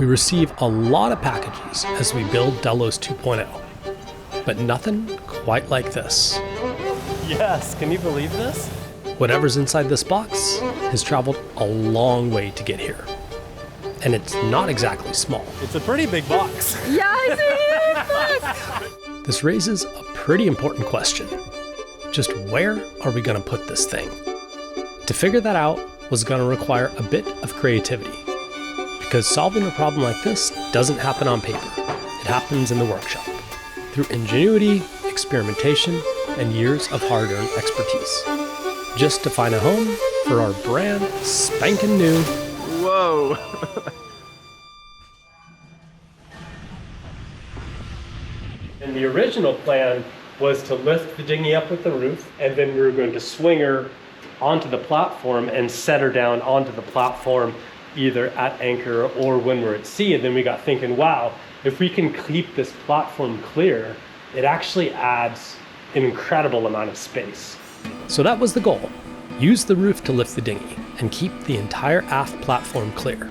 We receive a lot of packages as we build Delos 2.0, but nothing quite like this. Yes, can you believe this? Whatever's inside this box has traveled a long way to get here. And it's not exactly small. It's a pretty big box. Yeah, I see. This raises a pretty important question. Just where are we going to put this thing? To figure that out was going to require a bit of creativity. Because solving a problem like this doesn't happen on paper. It happens in the workshop. Through ingenuity, experimentation, and years of hard-earned expertise. Just to find a home for our brand spanking new. Whoa. And the original plan was to lift the dinghy up with the roof, and then we were going to swing her onto the platform and set her down onto the platform either at anchor or when we're at sea. And then we got thinking, wow, if we can keep this platform clear, it actually adds an incredible amount of space. So that was the goal. Use the roof to lift the dinghy and keep the entire aft platform clear.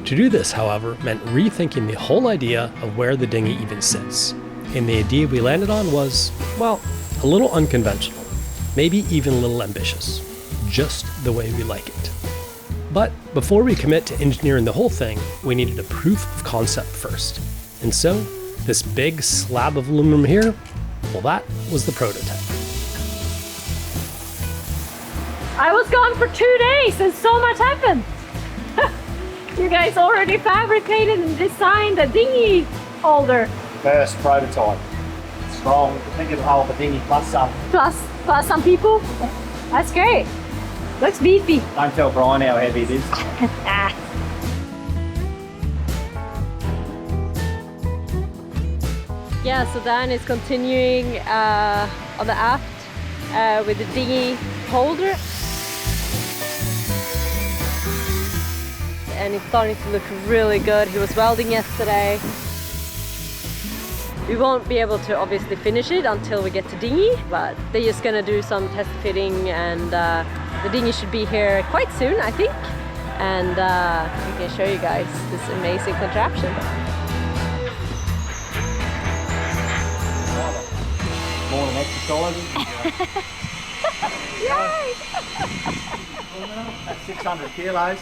To do this, however, meant rethinking the whole idea of where the dinghy even sits. And the idea we landed on was, well, a little unconventional, maybe even a little ambitious, just the way we like it. But before we commit to engineering the whole thing, we needed a proof of concept first. And so, this big slab of aluminum here, well, that was the prototype. I was gone for 2 days and so much happened. You guys already fabricated and designed a dinghy holder. First prototype. Strong. Think it'll hold the dinghy plus some. Plus some people. That's great. Looks beefy. Don't tell Brian how heavy it is. Yeah, so Dan is continuing on the aft with the dinghy holder. And it's starting to look really good. He was welding yesterday. We won't be able to obviously finish it until we get to dinghy, but they're just gonna do some test fitting, and the dinghy should be here quite soon, I think. And we can show you guys this amazing contraption. More than exercising. Yay! That's 600 kilos.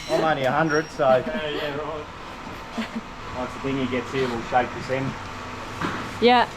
I'm only 100, so Yeah, right. once the dinghy gets here, we'll shake this end. Yeah.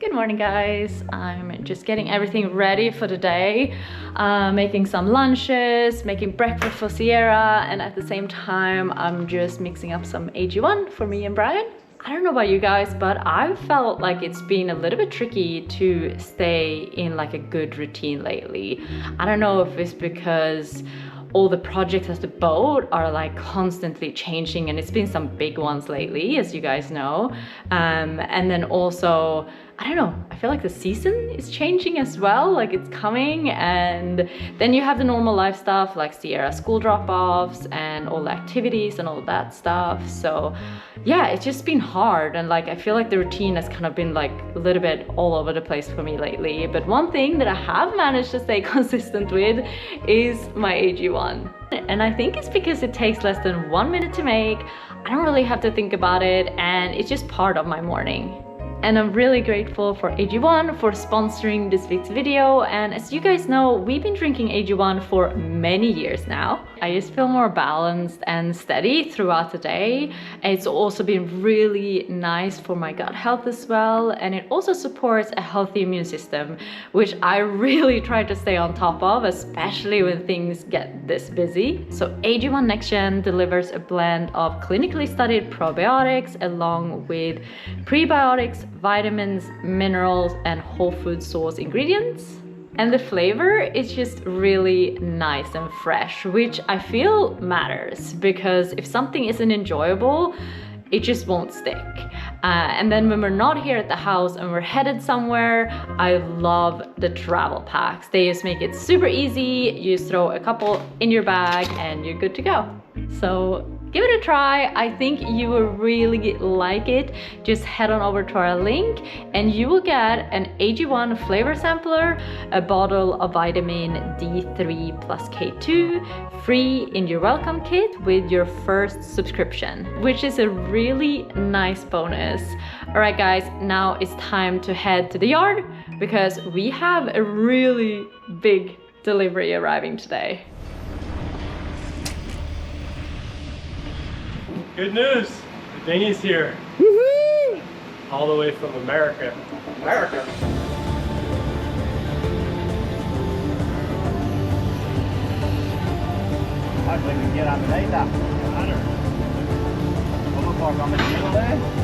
Good morning, guys. I'm just getting everything ready for the day. Making some lunches, making breakfast for Sierra, and at the same time, I'm just mixing up some AG1 for me and Brian. I don't know about you guys, but I've felt like it's been a little bit tricky to stay in like a good routine lately. I don't know if it's because all the projects at the boat are like constantly changing, and it's been some big ones lately, as you guys know. And then also, I don't know, I feel like the season is changing as well, like it's coming, and then you have the normal life stuff like Sierra school drop-offs and all the activities and all that stuff. So yeah, it's just been hard, and like I feel like the routine has kind of been like a little bit all over the place for me lately. But one thing that I have managed to stay consistent with is my AG1. And I think it's because it takes less than 1 minute to make. I don't really have to think about it, and it's just part of my morning. And I'm really grateful for AG1 for sponsoring this week's video. And as you guys know, we've been drinking AG1 for many years now. I just feel more balanced and steady throughout the day. And it's also been really nice for my gut health as well. And it also supports a healthy immune system, which I really try to stay on top of, especially when things get this busy. So AG1 Next Gen delivers a blend of clinically studied probiotics along with prebiotics, vitamins, minerals, and whole food source ingredients. And the flavor is just really nice and fresh, which I feel matters, because if something isn't enjoyable, it just won't stick. And then when we're not here at the house and we're headed somewhere, I love the travel packs. They just make it super easy. You just throw a couple in your bag and you're good to go. So Give it a try. I think you will really like it. Just head on over to our link and you will get an AG1 flavor sampler, a bottle of vitamin D3 plus K2 free in your welcome kit with your first subscription, which is a really nice bonus. All right guys, now it's time to head to the yard because we have a really big delivery arriving today. Good news! The dinghy's here. Woohoo! All the way from America. America. Hopefully we can get underneath that. Well, look like I'm in the middle there.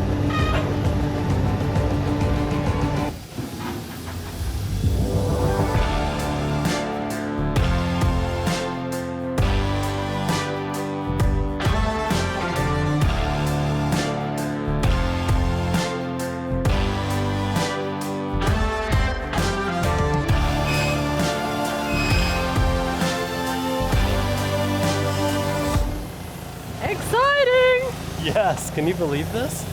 Yes, can you believe this?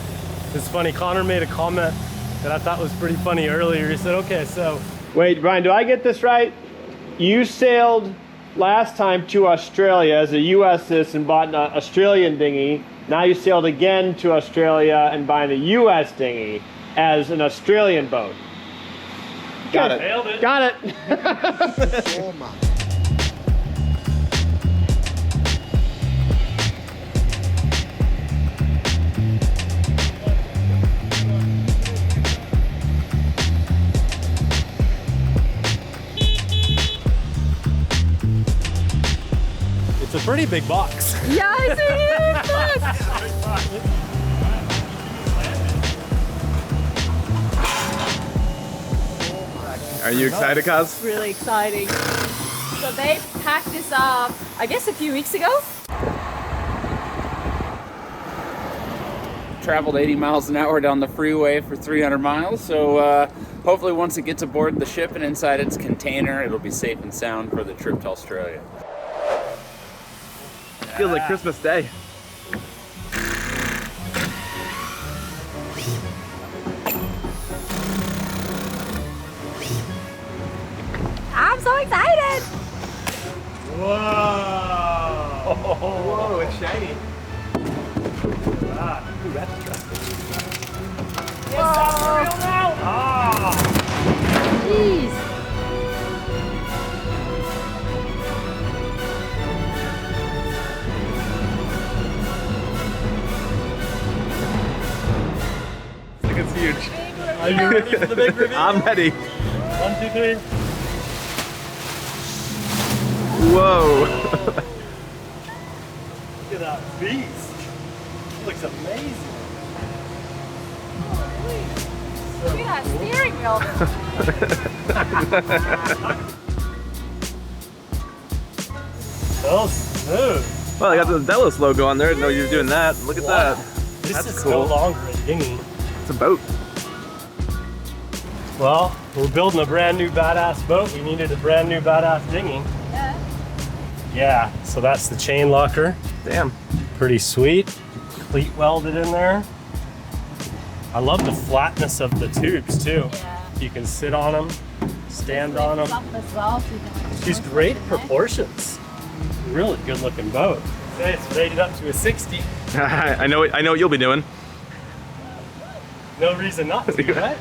It's funny, Connor made a comment that I thought was pretty funny earlier. He said, okay, so... Wait, Brian, do I get this right? You sailed last time to Australia as a US citizen, bought an Australian dinghy. Now you sailed again to Australia and buying a US dinghy as an Australian boat. Got it. Nailed it. Got it. Oh my. It's a pretty big box. Yeah, it's a huge box. Are you excited, Kaz? Really exciting. So they packed this up, I guess a few weeks ago. Traveled 80 miles an hour down the freeway for 300 miles, so hopefully once it gets aboard the ship and inside its container, it'll be safe and sound for the trip to Australia. Feels like Christmas Day. I'm so excited! Whoa! Whoa, it's shiny. Look at that. Ooh, that's interesting. Yes, that's real now! Ah! Jeez! It's huge. Are you ready for the big reveal? I'm ready. 1, 2, 3. Whoa. Look at that beast. It looks amazing. Look at that steering wheel! So smooth. Well, I got the Delos logo on there. I didn't know you were doing that. Look at Wow. that. This That's is cool. no longer a dinghy. It's a boat. Well, we're building a brand new badass boat. We needed a brand new badass dinghy. Yeah. Yeah, so that's the chain locker. Damn. Pretty sweet. Cleat welded in there. I love the flatness of the tubes too. Yeah. You can sit on them, stand on them. Up as well, so you can like She's put great it in there. proportions. Really good looking boat. Okay, it's rated up to a 60. I know what you'll be doing. No reason not to, right?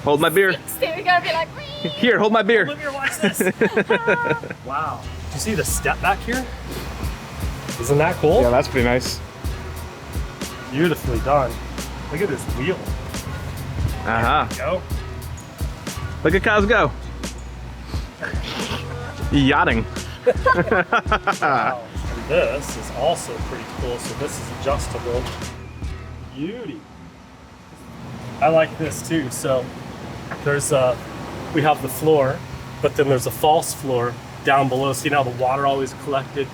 Hold my beer. We're gonna be like, whee! Here, hold my beer. Look here, watch this. Wow. Do you see the step back here? Isn't that cool? Yeah, that's pretty nice. Beautifully done. Look at this wheel. Uh-huh. Go. Look at Kaz go. Yachting. Wow. And this is also pretty cool. So this is adjustable. Beauty. I like this too. So there's we have the floor, but then there's a false floor down below. So you know how the water always collected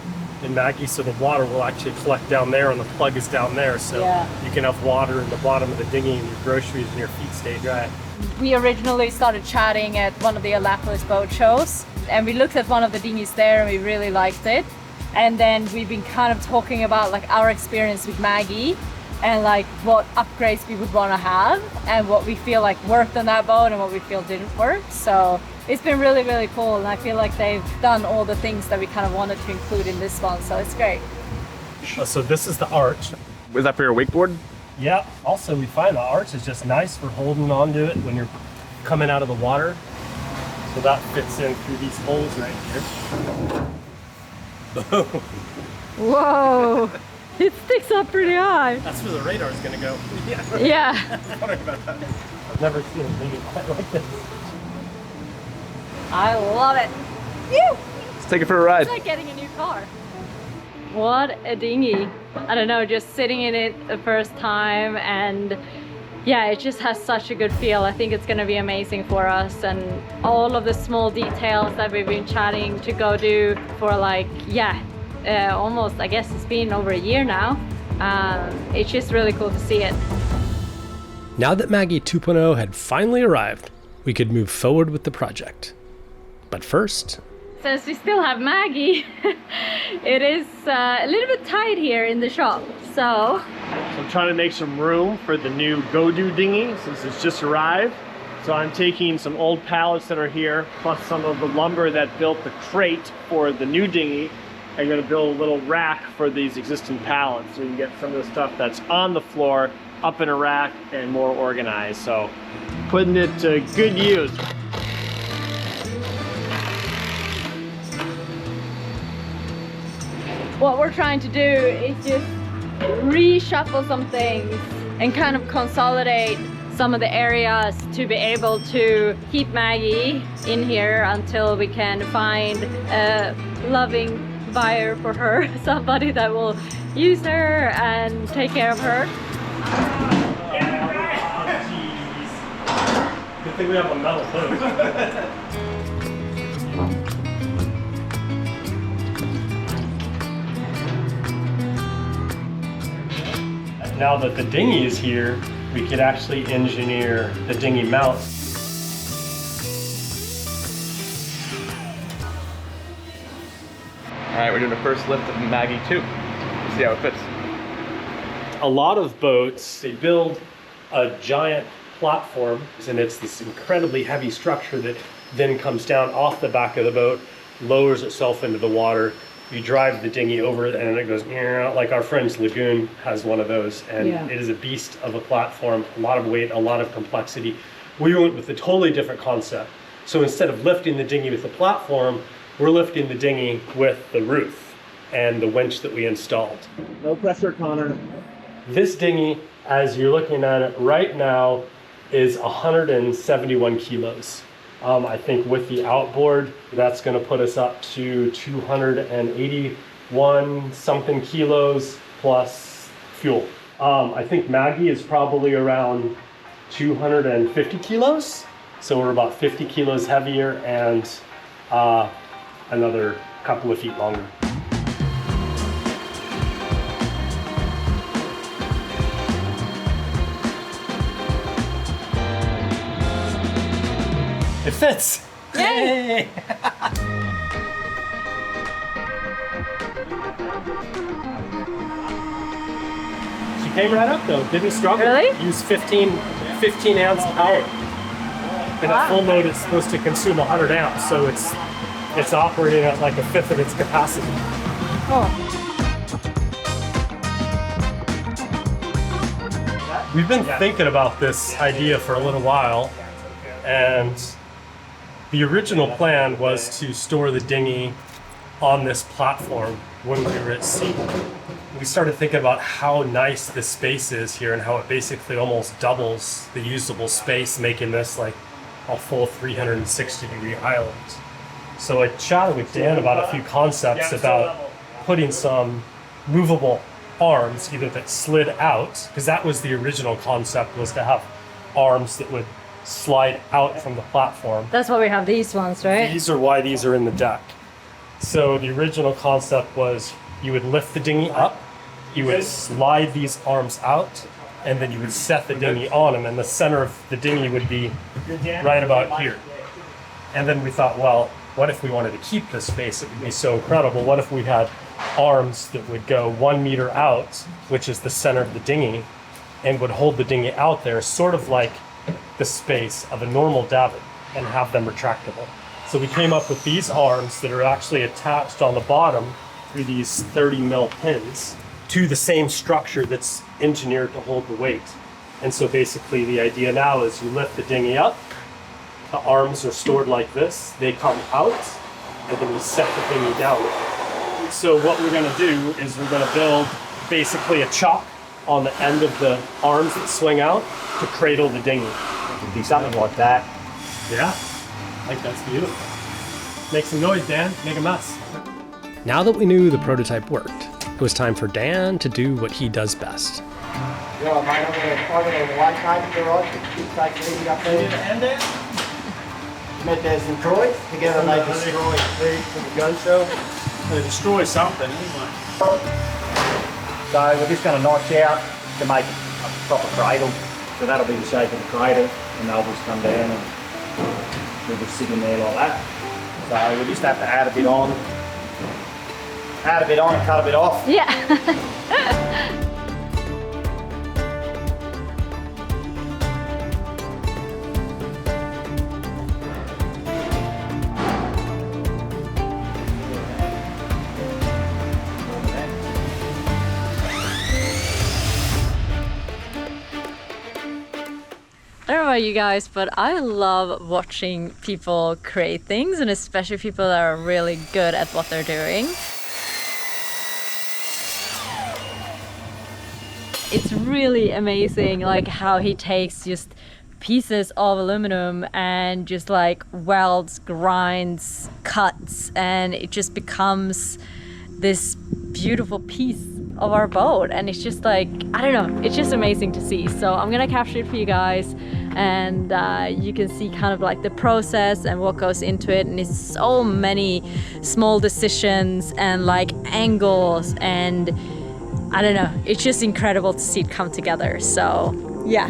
in Maggie, so the water will actually collect down there and the plug is down there. So Yeah. you can have water in the bottom of the dinghy and your groceries and your feet stay dry. We originally started chatting at one of the Alapolis boat shows, and we looked at one of the dinghies there and we really liked it. And then we've been kind of talking about like our experience with Maggie and like what upgrades we would want to have and what we feel like worked on that boat and what we feel didn't work. So it's been really, really cool. And I feel like they've done all the things that we kind of wanted to include in this one. So it's great. So this is the arch. Was that for your wakeboard? Yeah, also we find the arch is just nice for holding on to it when you're coming out of the water. So that fits in through these holes right here. Boom. Whoa, it sticks up pretty high. That's where the radar's gonna go. Yeah. Sorry about that. I've never seen a dinghy quite like this. I love it. Phew. Let's take it for a ride. It's like getting a new car. What a dinghy. I don't know, just sitting in it the first time, and yeah, it just has such a good feel. I think it's gonna be amazing for us, and all of the small details that we've been chatting to go do for like, almost, I guess it's been over a year now. It's just really cool to see it. Now that Maggie 2.0 had finally arrived, we could move forward with the project. But first, Since we still have Maggie, it is a little bit tight here in the shop. So I'm trying to make some room for the new Go-Do dinghy since it's just arrived. So I'm taking some old pallets that are here, plus some of the lumber that built the crate for the new dinghy. I'm gonna build a little rack for these existing pallets so you can get some of the stuff that's on the floor up in a rack and more organized. So putting it to good use. what we're trying to do is just reshuffle some things and kind of consolidate some of the areas to be able to keep Maggie in here until we can find a loving buyer for her, somebody that will use her and take care of her. Good thing we have a metal boat. Now that the dinghy is here, we could actually engineer the dinghy mount. All right, we're doing a first lift of Maggie 2. See how it fits. A lot of boats, they build a giant platform, and it's this incredibly heavy structure that then comes down off the back of the boat, lowers itself into the water. You drive the dinghy over it and it goes, like our friend's Lagoon has one of those, and it is a beast of a platform, a lot of weight, a lot of complexity. We went with a totally different concept. So instead of lifting the dinghy with the platform, we're lifting the dinghy with the roof and the winch that we installed. No pressure, Connor. This dinghy, as you're looking at it right now, is 171 kilos. I think with the outboard, that's going to put us up to 281 something kilos plus fuel. I think Maggie is probably around 250 kilos. So we're about 50 kilos heavier and another couple of feet longer. It fits! Yay! She came right up though, didn't struggle. Really? Used 15 ounce power. And at full load it's supposed to consume 100 amps, so it's operating at like a fifth of its capacity. Oh. We've been thinking about this idea for a little while, and the original plan was to store the dinghy on this platform when we were at sea. We started thinking about how nice this space is here and how it basically almost doubles the usable space, making this like a full 360-degree island. So I chatted with Dan about a few concepts about putting some movable arms, either that slid out, because that was the original concept, was to have arms that would slide out from the platform. That's why we have these ones, right? These are why these are in the deck. So the original concept was you would lift the dinghy up, you would slide these arms out, and then you would set the dinghy on them, and the center of the dinghy would be right about here. And then we thought, well, what if we wanted to keep this space? It would be so incredible. What if we had arms that would go 1 meter out, which is the center of the dinghy, and would hold the dinghy out there, sort of like the space of a normal davit, and have them retractable. So we came up with these arms that are actually attached on the bottom through these 30 mil pins to the same structure that's engineered to hold the weight. And so basically the idea now is you lift the dinghy up, the arms are stored like this, they come out, and then we set the dinghy down. So what we're gonna do is we're gonna build basically a chock on the end of the arms that swing out to cradle the dinghy. It could be something like that. Yeah, I think that's beautiful. Make some noise, Dan, make a mess. Now that we knew the prototype worked, it was time for Dan to do what he does best. Yeah, mate, I'm gonna white tape, all right? Just take it easy up there. And Dan? Met Des and Troy, together they destroy For the gun show. They destroy something anyway. So we're just going to notch out to make a proper cradle. So that'll be the shape of the cradle, and they'll just come down and we'll just sit in there like that. So we'll just have to add a bit on and cut a bit off. Yeah. I don't know about you guys, but I love watching people create things, and especially people that are really good at what they're doing. It's really amazing like how he takes just pieces of aluminum and just like welds, grinds, cuts, and it just becomes this beautiful piece of our boat. And it's just like, I don't know, it's just amazing to see. So I'm gonna capture it for you guys, and you can see kind of like the process and what goes into it. And it's so many small decisions and like angles, and I don't know, it's just incredible to see it come together. So yeah.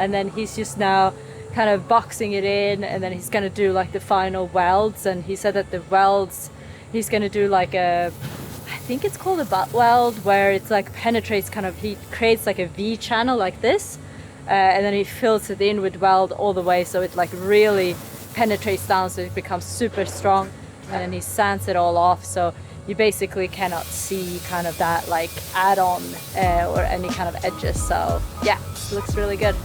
And then he's just now kind of boxing it in, and then he's gonna do like the final welds. And he said that the welds, he's gonna do like a, I think it's called a butt weld, where it's like penetrates kind of, he creates like a V channel like this, and then he fills it in with weld all the way, so it like really penetrates down, so it becomes super strong. And then he sands it all off, so you basically cannot see kind of that like add-on or any kind of edges. So yeah, it looks really good.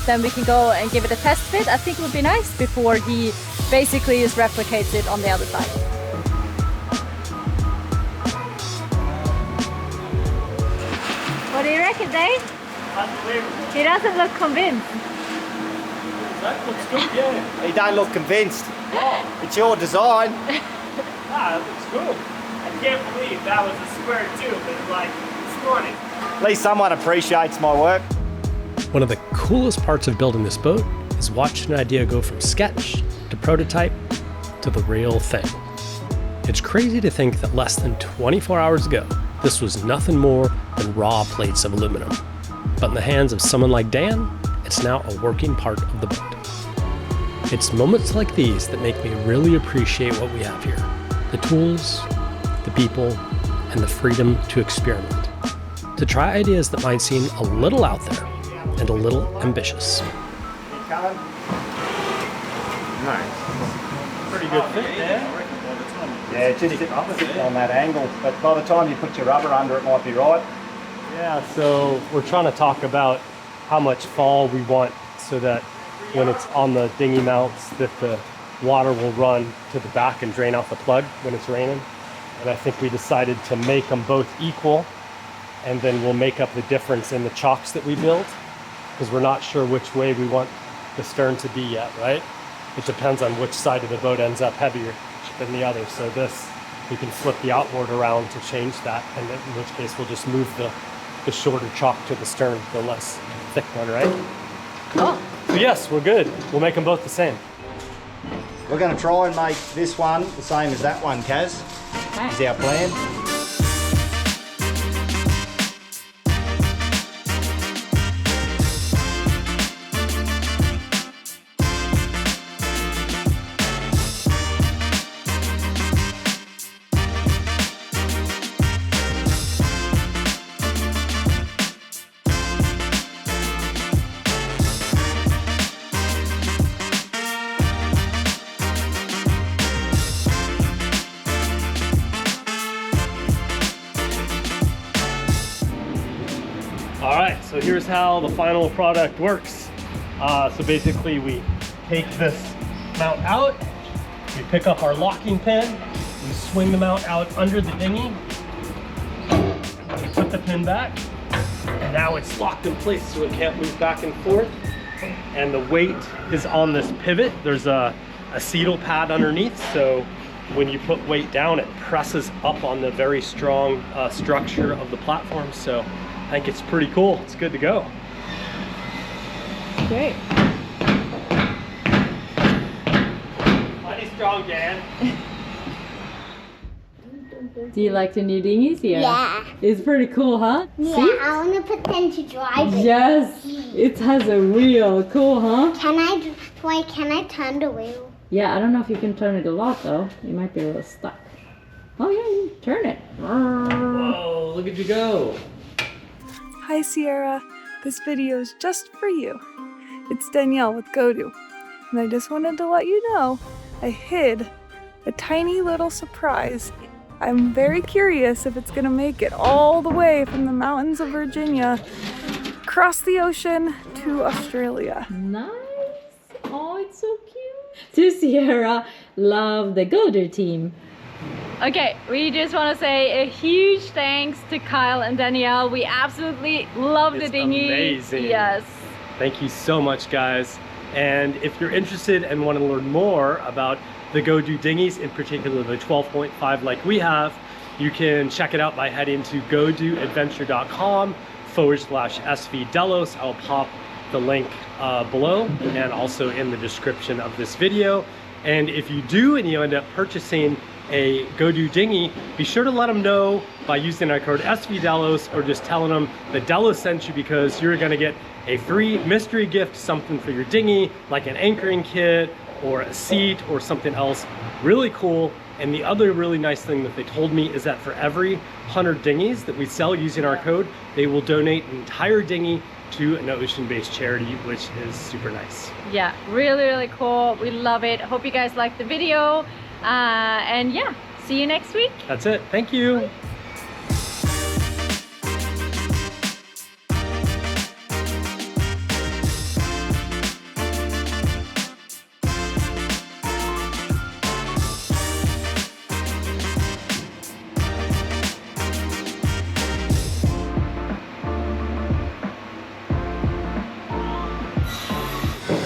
Then we can go and give it a test fit. I think it would be nice before he basically just replicates it on the other side. What do you reckon, Dave? He doesn't look convinced. That looks good, yeah. He don't look convinced. It's your design. Ah, that looks good. I can't believe that was a square tube, but like, it's funny. At least someone appreciates my work. One of the coolest parts of building this boat is watching an idea go from sketch to prototype to the real thing. It's crazy to think that less than 24 hours ago, this was nothing more than raw plates of aluminum. But in the hands of someone like Dan, it's now a working part of the boat. It's moments like these that make me really appreciate what we have here. The tools, the people, and the freedom to experiment. To try ideas that might seem a little out there and a little ambitious. Nice. Pretty good fit, man. Yeah, it's just sitting on that angle, but by the time you put your rubber under, it might be right. Yeah, so we're trying to talk about how much fall we want so that when it's on the dinghy mounts that the water will run to the back and drain out the plug when it's raining. And I think we decided to make them both equal, and then we'll make up the difference in the chocks that we build. because we're not sure which way we want the stern to be yet, right? It depends on which side of the boat ends up heavier than the other. So this, we can flip the outboard around to change that, and in which case we'll just move the shorter chock to the stern, the less thick one, right? Cool. So yes, we're good. We'll make them both the same. We're going to try and make this one the same as that one, Kaz. Okay. Is our plan. All right, so here's how the final product works. So basically we take this mount out, we pick up our locking pin, we swing the mount out under the dinghy, we put the pin back, and now it's locked in place so it can't move back and forth. And the weight is on this pivot. There's a acetyl pad underneath, so when you put weight down, it presses up on the very strong structure of the platform. So I think it's pretty cool. It's good to go. Great. Mighty strong, Dan. Do you like the new dinghies here? Yeah. It's pretty cool, huh? Yeah, See? I want to pretend to drive it. Yes, it has a wheel. Cool, huh? Can I turn the wheel? Yeah, I don't know if you can turn it a lot though. You might be a little stuck. Oh yeah, you can turn it. Whoa, look at you go. Hi Sierra, this video is just for you. It's Danielle with GoDo, and I just wanted to let you know I hid a tiny little surprise. I'm very curious if it's gonna make it all the way from the mountains of Virginia, across the ocean to Australia. Nice. Oh, it's so cute. To Sierra, love the GoDo team. Okay, we just want to say a huge thanks to Kyle and Danielle. We absolutely love the It's dinghy. amazing. Yes. Thank you so much, guys. And if you're interested and want to learn more about the GoDo dinghies, in particular the 12.5 like we have, you can check it out by heading to godoadventure.com/SV Delos. I'll pop the link below and also in the description of this video. And if you do and you end up purchasing a GoDo dinghy, be sure to let them know by using our code SVDelos, or just telling them that Delos sent you, because you're going to get a free mystery gift, something for your dinghy, like an anchoring kit or a seat or something else really cool. And the other really nice thing that they told me is that for every 100 dinghies that we sell using our code, they will donate an entire dinghy to an ocean-based charity, which is super nice. Yeah, really cool. We love it. Hope you guys liked the video. And yeah, see you next week. That's it. Thank you.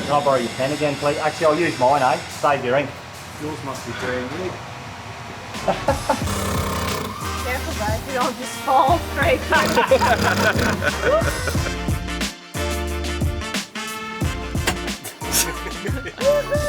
Can I borrow your pen again, please? Actually, I'll use mine, eh? Save your ink. Yours must be green. Careful guys, we don't just fall straight back. Woohoo!